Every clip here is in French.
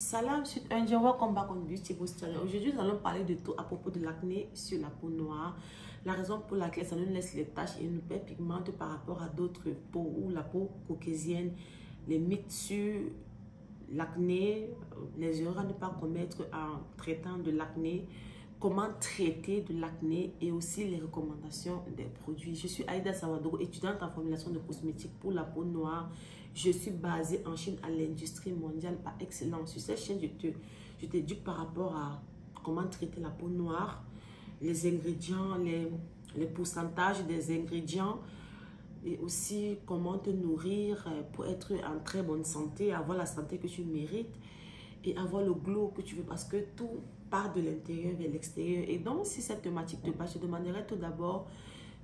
Salam Sud Indien, welcome back on Beauty Boost Channel. Aujourd'hui, nous allons parler de tout à propos de l'acné sur la peau noire. La raison pour laquelle ça nous laisse les taches et nous pigmente par rapport à d'autres peaux ou la peau caucasienne. Les mythes sur l'acné, les erreurs à ne pas commettre en traitant de l'acné, comment traiter de l'acné et aussi les recommandations des produits. Je suis Aïda Sawadoro, étudiante en formulation de cosmétiques pour la peau noire. Je suis basée en Chine à l'industrie mondiale par excellence. Sur cette chaîne, je t'éduque par rapport à comment traiter la peau noire, les ingrédients, les pourcentages des ingrédients et aussi comment te nourrir pour être en très bonne santé, avoir la santé que tu mérites et avoir le glow que tu veux parce que tout part de l'intérieur vers l'extérieur. Et donc, si cette thématique te passe, je te demanderai tout d'abord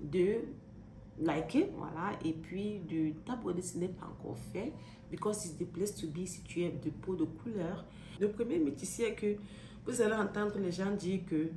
de liker, voilà, et puis de t'abonner si ce n'est pas encore fait, because it's the place to be si tu es de peau de couleur. Le premier mythe ici est que vous allez entendre les gens dire que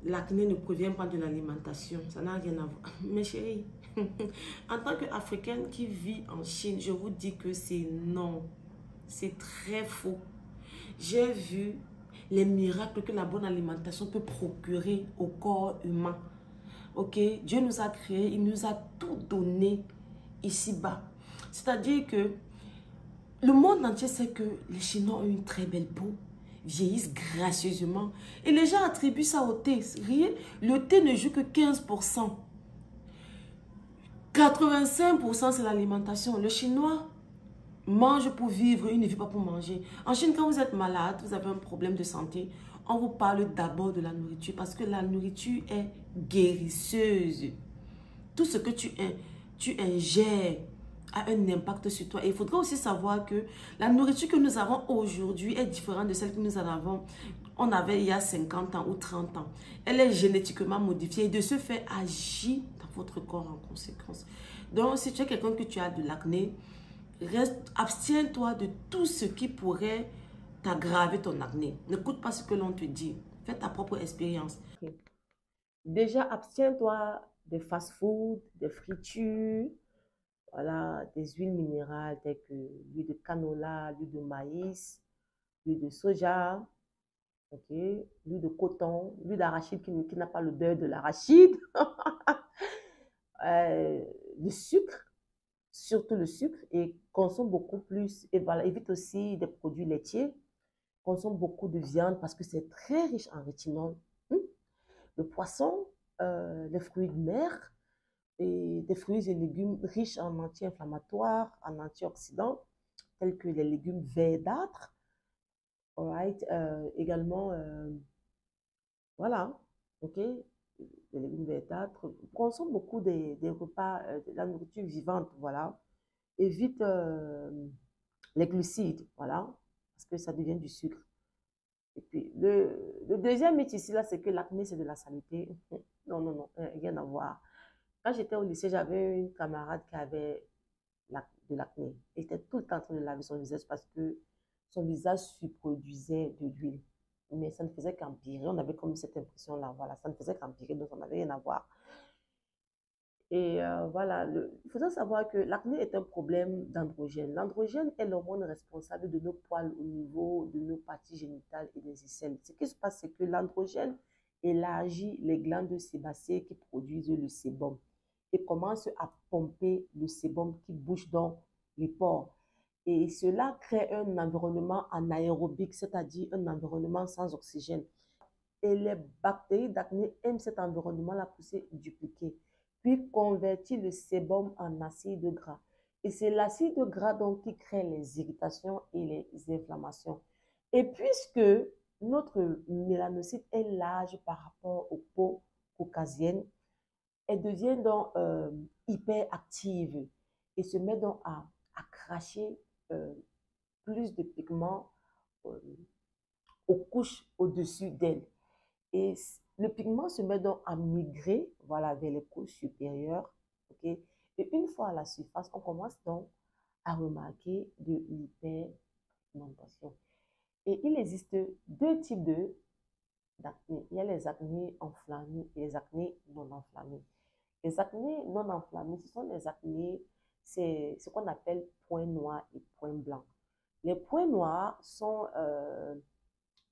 l'acné ne provient pas de l'alimentation. Ça n'a rien à voir. Mes chéris, en tant qu'Africaine qui vit en Chine, je vous dis que c'est non. C'est très faux. J'ai vu les miracles que la bonne alimentation peut procurer au corps humain. Ok, Dieu nous a créés, il nous a tout donné ici-bas. C'est-à-dire que le monde entier sait que les Chinois ont une très belle peau, vieillissent gracieusement. Et les gens attribuent ça au thé. Rien, le thé ne joue que 15%. 85% c'est l'alimentation. Le Chinois mange pour vivre, il ne vit pas pour manger. En Chine, quand vous êtes malade, vous avez un problème de santé, on vous parle d'abord de la nourriture parce que la nourriture est guérisseuse. Tout ce que tu ingères a un impact sur toi. Et il faudra aussi savoir que la nourriture que nous avons aujourd'hui est différente de celle que nous on avait il y a 50 ans ou 30 ans. Elle est génétiquement modifiée et de ce fait agit dans votre corps en conséquence. Donc, si tu es quelqu'un que tu as de l'acné, abstiens-toi de tout ce qui pourrait t'aggraver ton acné. N'écoute pas ce que l'on te dit. Fais ta propre expérience. Okay. Déjà, abstiens-toi des fast-food, des fritures, voilà, des huiles minérales telles que l'huile de canola, l'huile de maïs, l'huile de soja, okay, l'huile de coton, l'huile d'arachide qui n'a pas l'odeur de l'arachide, le sucre, surtout le sucre, et consomme beaucoup plus, et voilà, évite aussi des produits laitiers, consomme beaucoup de viande parce que c'est très riche en rétinol, le poisson, les fruits de mer, et des fruits et légumes riches en anti-inflammatoires, en antioxydants, tels que les légumes verdâtres, alright, également, voilà, ok, les légumes verdâtres, consomme beaucoup des repas, de la nourriture vivante, voilà, évite les glucides, voilà, parce que ça devient du sucre. Et puis, le deuxième mythe ici, là, c'est que l'acné, c'est de la saleté. Non, non, non, rien à voir. Quand j'étais au lycée, j'avais une camarade qui avait de l'acné. Elle était tout le temps en train de laver son visage parce que son visage surproduisait de l'huile. Mais ça ne faisait qu'empirer. On avait comme cette impression-là. Voilà, ça ne faisait qu'empirer, donc ça n'avait rien à voir. Et voilà, il faut savoir que l'acné est un problème d'androgène. L'androgène est l'hormone responsable de nos poils au niveau de nos parties génitales et des aisselles. Ce qui se passe, c'est que l'androgène élargit les glandes sébacées qui produisent le sébum et commence à pomper le sébum qui bouge dans les pores. Et cela crée un environnement anaérobique, c'est-à-dire un environnement sans oxygène. Et les bactéries d'acné aiment cet environnement-là pour se dupliquer, puis convertir le sébum en acide gras. Et c'est l'acide gras donc qui crée les irritations et les inflammations. Et puisque notre mélanocyte est large par rapport aux peaux caucasiennes, elle devient donc hyperactive et se met donc à cracher plus de pigments aux couches au-dessus d'elle. Et le pigment se met donc à migrer, voilà, vers les couches supérieures, ok? Et une fois à la surface, on commence donc à remarquer de l'hyperpigmentation. Et il existe deux types d'acné. Il y a les acnés enflammés et les acnés non enflammés. Les acnés non enflammés, ce sont les acnés, c'est ce qu'on appelle point noir et point blanc. Les points noirs sont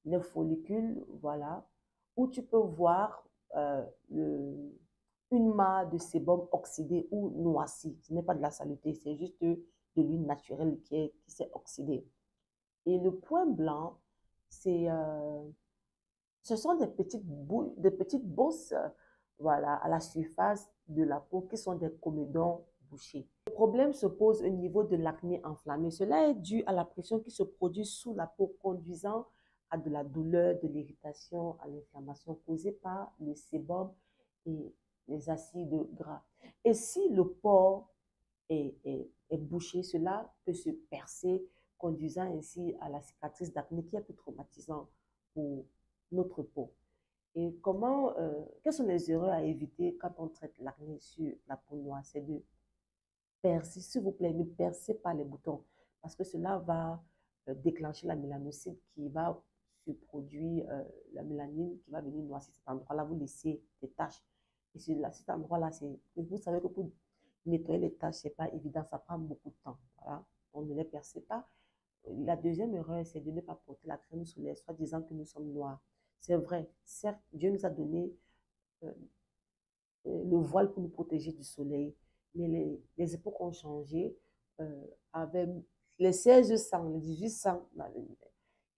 les follicules, voilà, où tu peux voir une mare de sébum oxydé ou noirci. Ce n'est pas de la saleté, c'est juste de l'huile naturelle qui s'est oxydée. Et le point blanc, ce sont des petites bosses voilà, à la surface de la peau qui sont des comédons bouchés. Le problème se pose au niveau de l'acné inflammé. Cela est dû à la pression qui se produit sous la peau, conduisant à de la douleur, de l'irritation, à l'inflammation causée par le sébum et les acides gras. Et si le pore est bouché, cela peut se percer, conduisant ainsi à la cicatrice d'acné qui est plus traumatisant pour notre peau. Et quelles sont les erreurs à éviter quand on traite l'acné sur la peau noire? C'est de percer, s'il vous plaît, ne percez pas les boutons parce que cela va déclencher la mélanocyte qui va se produire, la mélanine qui va venir noircir cet endroit-là, vous laissez des taches. Et sur cet endroit-là, vous savez que pour nettoyer les taches, ce n'est pas évident, ça prend beaucoup de temps. Voilà. On ne les perce pas. La deuxième erreur, c'est de ne pas porter la crème solaire, soit disant que nous sommes noirs. C'est vrai, certes, Dieu nous a donné le voile pour nous protéger du soleil, mais les époques ont changé. Avec les 1600, les 1800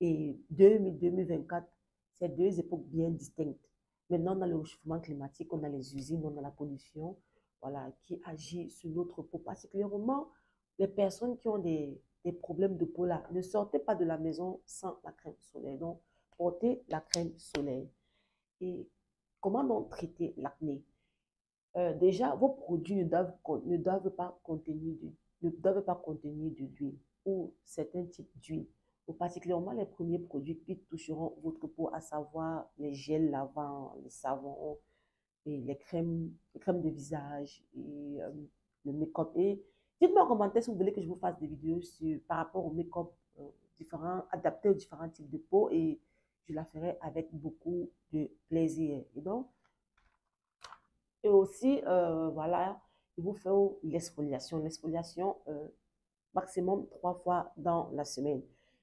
et 2024, c'est deux époques bien distinctes. Maintenant, on a le réchauffement climatique, on a les usines, on a la pollution, voilà, qui agit sur notre peau. Particulièrement, les personnes qui ont des problèmes de peau là, ne sortez pas de la maison sans la crème solaire. Donc, portez la crème solaire. Et comment donc traiter l'acné? Déjà, vos produits ne doivent pas contenir de l'huile ou certains types d'huile, ou particulièrement les premiers produits qui toucheront votre peau, à savoir les gels lavants, les savons, et les crèmes de visage et le make-up. Et dites-moi en commentaire si vous voulez que je vous fasse des vidéos par rapport au make-up différents, adaptés aux différents types de peau, et je la ferai avec beaucoup de plaisir. Et aussi, voilà, il vous faut l'exfoliation. L'exfoliation, maximum 3 fois dans la semaine.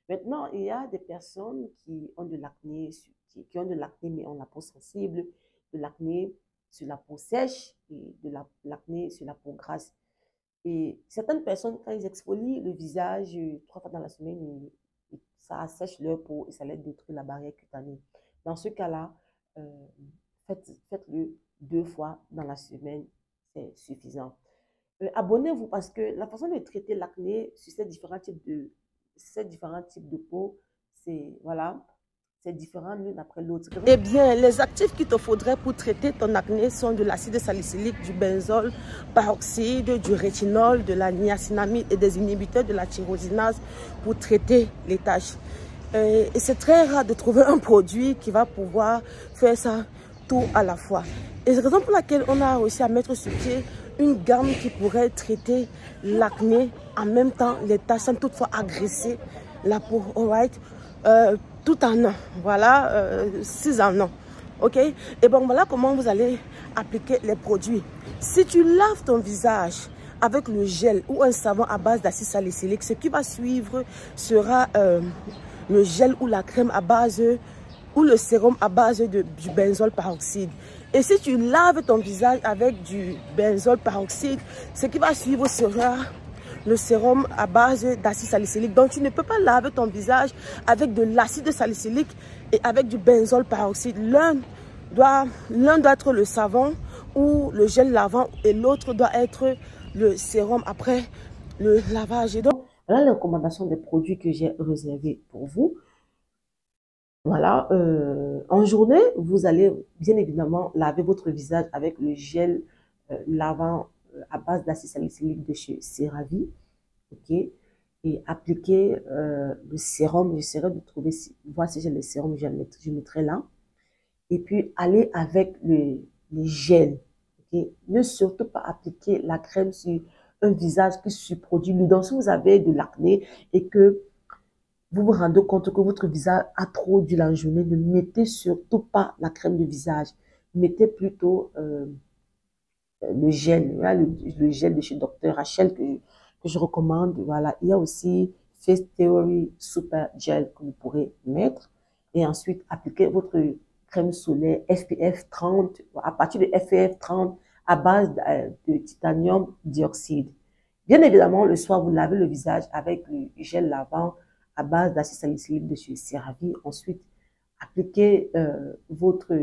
Maintenant, il y a des personnes qui ont de l'acné, qui ont de l'acné mais ont la peau sensible, de l'acné sur la peau sèche et de l'acné sur la peau grasse. Et certaines personnes, quand ils exfolient le visage 3 fois dans la semaine, ça assèche leur peau et ça les détruit la barrière cutanée. Dans ce cas-là, faites-le 2 fois dans la semaine, c'est suffisant. Abonnez-vous parce que la façon de traiter l'acné sur ces différents types de peau, c'est différent l'une après l'autre. Eh bien, les actifs qu'il te faudrait pour traiter ton acné sont de l'acide salicylique, du benzol peroxyde, du rétinol, de la niacinamide et des inhibiteurs de la tyrosinase pour traiter les taches. Et c'est très rare de trouver un produit qui va pouvoir faire ça tout à la fois. Et c'est la raison pour laquelle on a réussi à mettre sur pied une gamme qui pourrait traiter l'acné en même temps les taches sans toutefois agresser la peau, alright? Tout en un, voilà, 6 en un, ok? Et bon, voilà comment vous allez appliquer les produits. Si tu laves ton visage avec le gel ou un savon à base d'acide salicylique, ce qui va suivre sera le gel ou la crème à base ou le sérum à base du benzol peroxyde. Et si tu laves ton visage avec du benzol peroxyde, ce qui va suivre sera le sérum à base d'acide salicylique. Donc, tu ne peux pas laver ton visage avec de l'acide salicylique et avec du benzol peroxyde. L'un doit être le savon ou le gel lavant et l'autre doit être le sérum après le lavage. Et donc, voilà les recommandations des produits que j'ai réservés pour vous. Voilà, en journée, vous allez bien évidemment laver votre visage avec le gel lavant à base d'acide salicylique de chez CeraVe, ok, et appliquer le sérum. J'essaierai de trouver, voir si j'ai le sérum, je mettrai là, et puis aller avec le gel, ok. Ne surtout pas appliquer la crème sur un visage qui surproduit l'huile. Donc, si vous avez de l'acné et que vous vous rendez compte que votre visage a trop d'huile en journée, ne mettez surtout pas la crème de visage. Mettez plutôt le gel. Le gel de chez Dr. Rachel que je recommande. Voilà. Il y a aussi Face Theory Super Gel que vous pourrez mettre. Et ensuite, appliquez votre crème solaire SPF 30, à partir de SPF 30 à base de titanium dioxyde. Bien évidemment, le soir, vous lavez le visage avec le gel lavant à base d'acide salicylique de chez CeraVe. Ensuite, appliquez votre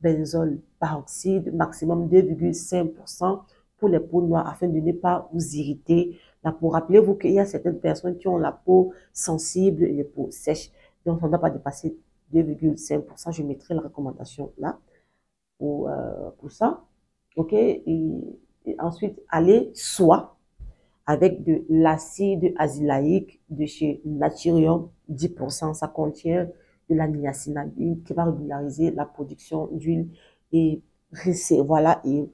benzol peroxyde, maximum 2,5% pour les peaux noires afin de ne pas vous irriter la peau. Rappelez-vous qu'il y a certaines personnes qui ont la peau sensible et les peaux sèches. Donc, on ne doit pas dépasser 2,5%. Je mettrai la recommandation là pour ça. OK? Et ensuite, allez soit avec de l'acide azylaïque de chez Naturium 10%. Ça contient de la niacinamide qui va régulariser la production d'huile et voilà, et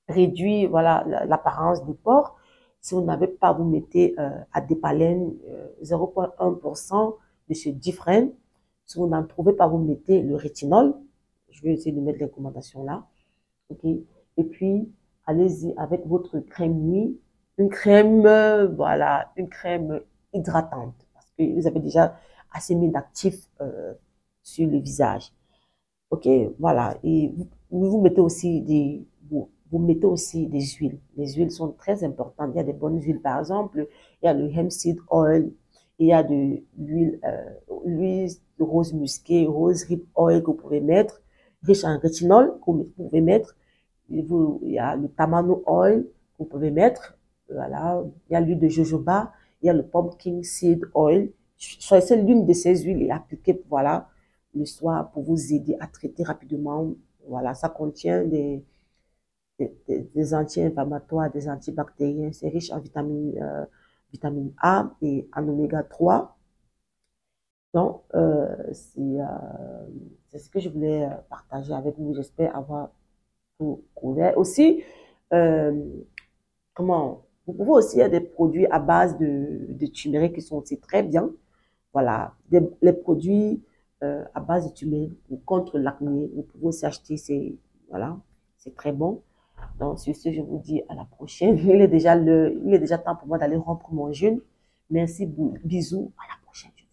réduire voilà, l'apparence des pores. Si vous n'avez pas, vous mettez Adépalène 0,1% de chez Diffren. Si vous n'en trouvez pas, vous mettez le rétinol. Je vais essayer de mettre les recommandations là. Okay. Et puis, allez-y avec votre crème nuit. Une crème, voilà, une crème hydratante. Parce que vous avez déjà assez mis d'actifs sur le visage. OK, voilà. Et vous mettez aussi vous mettez aussi des huiles. Les huiles sont très importantes. Il y a des bonnes huiles, par exemple. Il y a le hemp seed oil. Il y a de l'huile de rose musquée, rose hip oil que vous pouvez mettre, riche en rétinol que vous pouvez mettre. Il y a le tamano oil que vous pouvez mettre. Voilà. Il y a l'huile de jojoba. Il y a le pumpkin seed oil. Choisissez l'une de ces huiles et appliquez, voilà, le soir pour vous aider à traiter rapidement. Voilà, ça contient des anti-inflammatoires, des antibactériens. C'est riche en vitamine A et en oméga 3. Donc, c'est ce que je voulais partager avec vous. J'espère avoir tout couvert. Aussi, vous pouvez aussi, il y a des produits à base de turmeric qui sont aussi très bien. Voilà, les produits à base de turmeric contre l'acné, vous pouvez aussi acheter, voilà, c'est très bon. Donc, sur ce, je vous dis à la prochaine. Il est déjà temps pour moi d'aller rompre mon jeûne. Merci, bisous, à la prochaine. Je vous